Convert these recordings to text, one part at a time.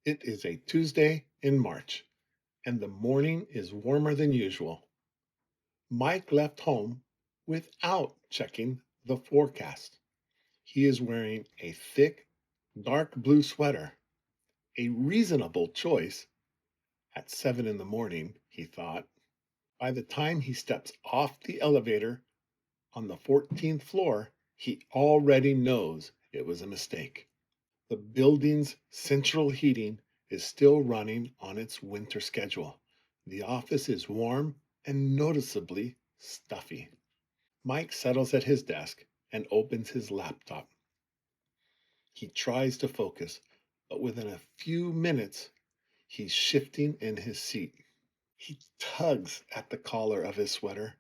It is a Tuesday in March, and the morning is warmer than usual. Mike left home without checking the forecast. He is wearing a thick, dark blue sweater, a reasonable choice at 7 in the morning, he thought. By the time he steps off the elevator on the 14th floor, he already knows it was a mistake. The building's central heating is still running on its winter schedule. The office is warm and noticeably stuffy. Mike settles at his desk and opens his laptop. He tries to focus, but within a few minutes, he's shifting in his seat. He tugs at the collar of his sweater,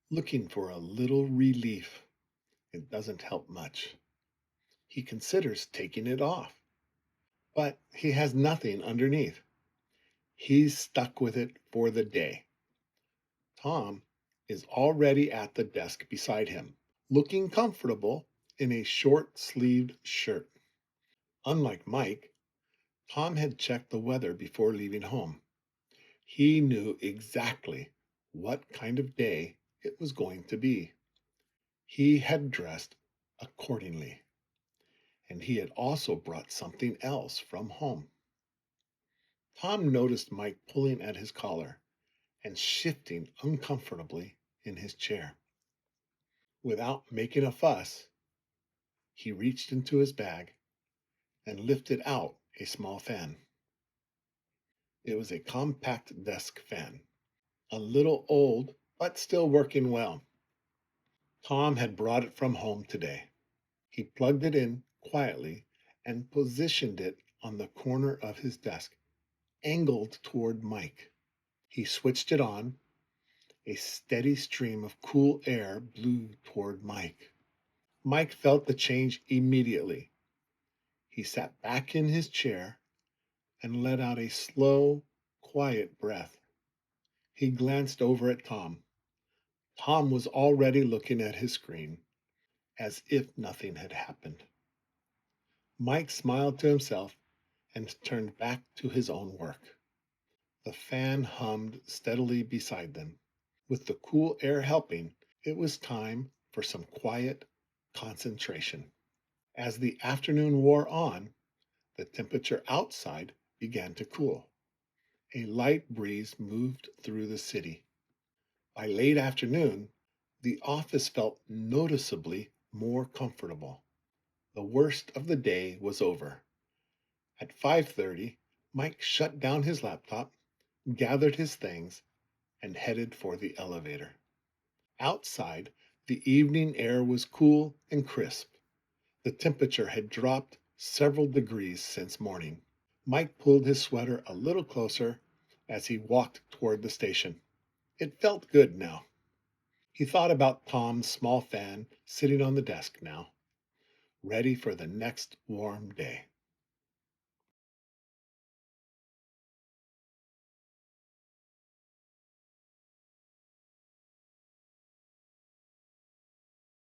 looking for a little relief. It doesn't help much. He considers taking it off, but he has nothing underneath. He's stuck with it for the day. Tom is already at the desk beside him, looking comfortable in a short-sleeved shirt. Unlike Mike, Tom had checked the weather before leaving home. He knew exactly what kind of day it was going to be. He had dressed accordingly, and he had also brought something else from home. Tom noticed Mike pulling at his collar and shifting uncomfortably in his chair. Without making a fuss, he reached into his bag and lifted out a small fan. It was a compact desk fan, a little old, but still working well. Tom had brought it from home today. He plugged it in quietly and positioned it on the corner of his desk, angled toward Mike. He switched it on. A steady stream of cool air blew toward Mike. Mike felt the change immediately. He sat back in his chair and let out a slow, quiet breath. He glanced over at Tom. Tom was already looking at his screen, as if nothing had happened. Mike smiled to himself and turned back to his own work. The fan hummed steadily beside them. With the cool air helping, it was time for some quiet concentration. As the afternoon wore on, the temperature outside began to cool. A light breeze moved through the city. By late afternoon, the office felt noticeably more comfortable. The worst of the day was over. At 5:30, Mike shut down his laptop, gathered his things, and headed for the elevator. Outside, the evening air was cool and crisp. The temperature had dropped several degrees since morning. Mike pulled his sweater a little closer as he walked toward the station. It felt good now. He thought about Tom's small fan sitting on the desk now, ready for the next warm day.